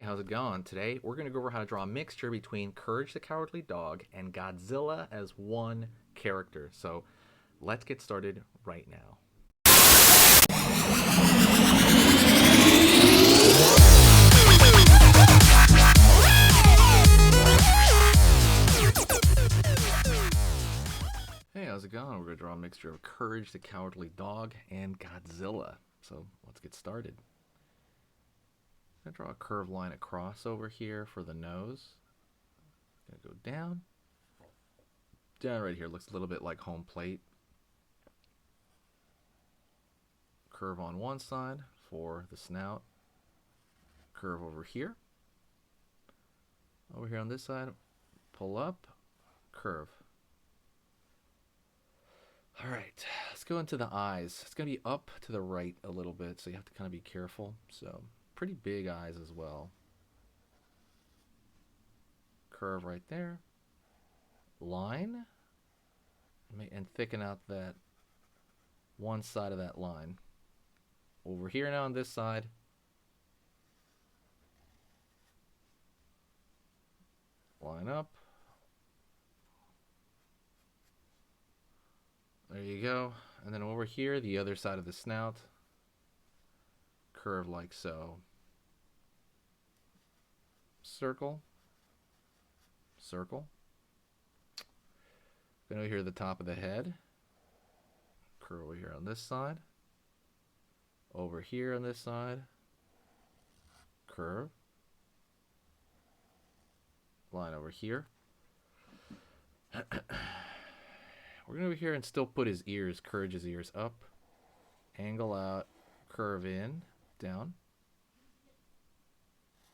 how's it going? Today we're going to go over how to draw a mixture between Courage the Cowardly Dog and Godzilla as one character. So let's get started right now. Hey, how's it going? We're going to draw a mixture of Courage the Cowardly Dog and Godzilla. So let's get started. I'm going to draw a curved line across over here for the nose. Going to go down. Down right here looks a little bit like home plate. Curve on one side for the snout. Curve over here. Over here on this side, pull up, curve. All right, let's go into the eyes. It's going to be up to the right a little bit, so you have to kind of be careful. So pretty big eyes as well. Curve right there. Line. And thicken out that one side of that line. Over here now on this side. Line up. There you go. And then over here, the other side of the snout. Curve like so. Circle. Circle. Then over here, the top of the head. Curve over here on this side. Over here on this side. Curve. Line over here. We're going to over here and still put his ears, Courage's ears up. Angle out, curve in, down.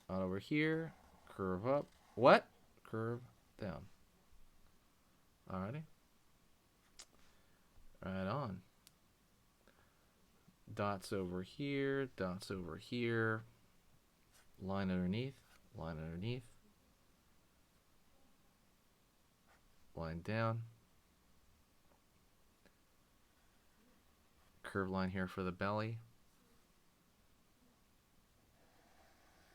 Out over here, curve up. What? Curve down. Alrighty. Right on. Dots over here, dots over here. Line underneath, line underneath. Line down. Curve line here for the belly.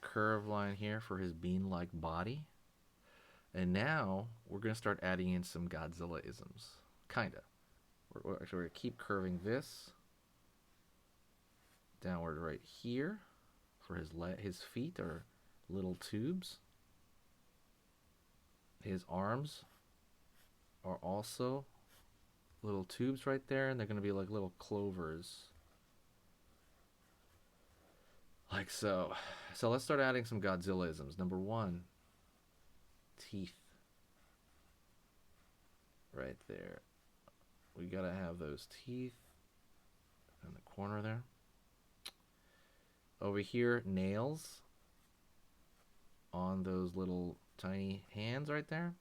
Curve line here for his bean-like body. And now we're going to start adding in some Godzilla-isms. Kinda. We're going to keep curving this downward right here for his feet are little tubes. His arms are also little tubes right there, and they're going to be like little clovers. Like so. So let's start adding some Godzilla-isms. Number one, teeth. Right there. We got to have those teeth in the corner there. Over here, nails on those little tiny hands right there.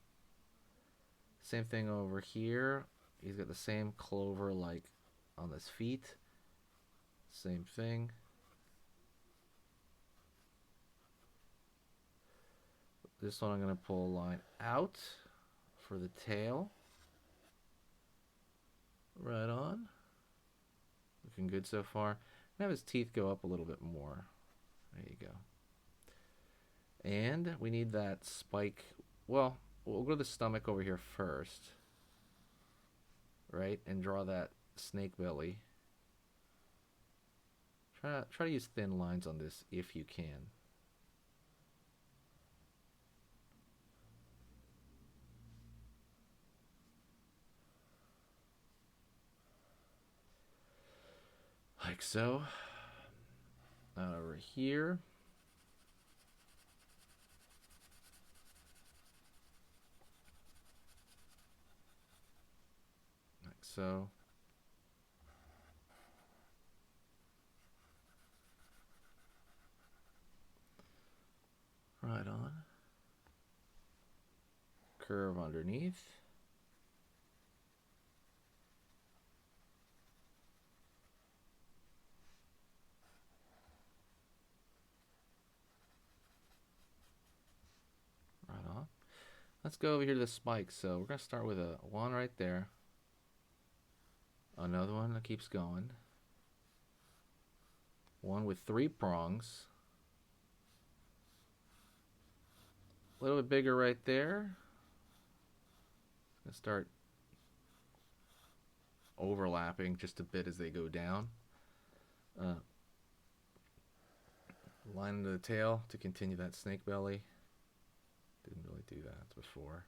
Same thing over here. He's got the same clover like on his feet. Same thing. This one I'm going to pull a line out for the tail. Right on. Looking good so far. Have his teeth go up a little bit more. There you go. And we need that spike. Well, we'll go to the stomach over here first. Right? And draw that snake belly. Try to use thin lines on this if you can. Like so. Out over here. Like so. Right on. Curve underneath. Let's go over here to the spikes. So we're going to start with a one right there. Another one that keeps going. One with 3 prongs. A little bit bigger right there. Gonna start overlapping just a bit as they go down. Line into the tail to continue that snake belly. Didn't really do that before.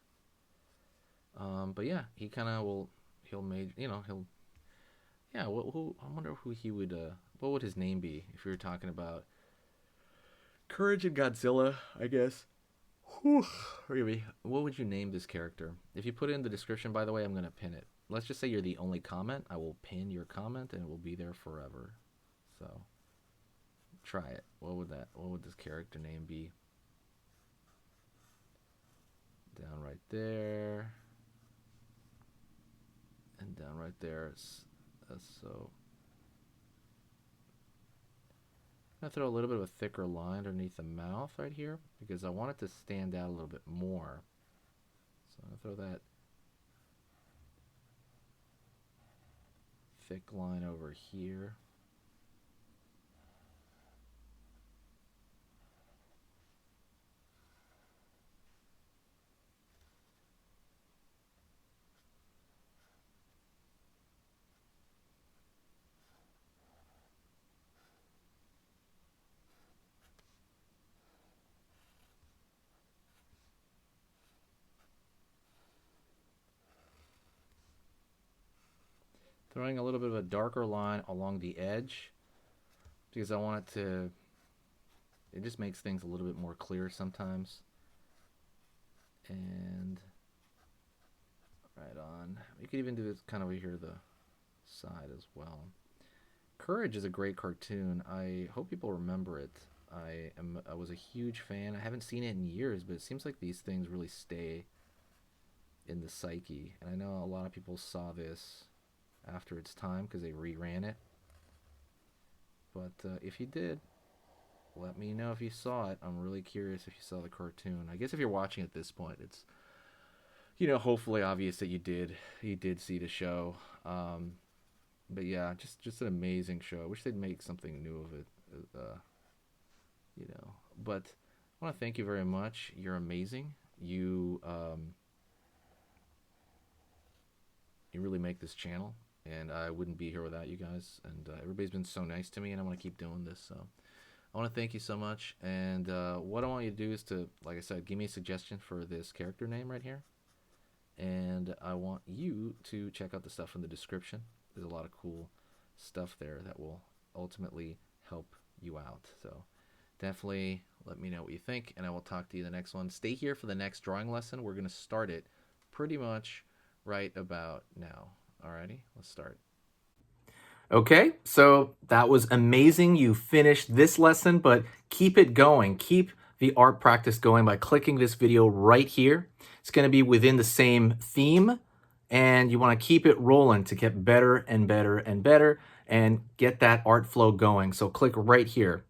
But yeah, he kind of he'll make, yeah, I wonder who he would, what would his name be if we were talking about Courage and Godzilla, I guess. Whew. What would you name this character? If you put it in the description, by the way, I'm going to pin it. Let's just say you're the only comment. I will pin your comment and it will be there forever. So try it. What would this character name be? Down right there. And down right there. So I'm going to throw a little bit of a thicker line underneath the mouth right here because I want it to stand out a little bit more. So I'm going to throw that thick line over here. Throwing a little bit of a darker line along the edge because I want it to, it just makes things a little bit more clear sometimes. And right on. You could even do this kind of over here, the side as well. Courage is a great cartoon. I hope people remember it. I was a huge fan. I haven't seen it in years, but it seems like these things really stay in the psyche. And I know a lot of people saw this after its time because they reran it. But if you did, let me know if you saw it. I'm really curious if you saw the cartoon. I guess if you're watching at this point, it's, hopefully obvious that you did see the show. But yeah, just an amazing show. I wish they'd make something new of it. But I want to thank you very much. You're amazing. You really make this channel, and I wouldn't be here without you guys. And everybody's been so nice to me, and I want to keep doing this. So I want to thank you so much. And what I want you to do is to, like I said, give me a suggestion for this character name right here. And I want you to check out the stuff in the description. There's a lot of cool stuff there that will ultimately help you out. So definitely let me know what you think, and I will talk to you in the next one. Stay here for the next drawing lesson. We're going to start it pretty much right about now. Alrighty, let's start. Okay, so that was amazing. You finished this lesson, but keep it going. Keep the art practice going by clicking this video right here. It's going to be within the same theme, and you want to keep it rolling to get better and better and better and get that art flow going. So click right here.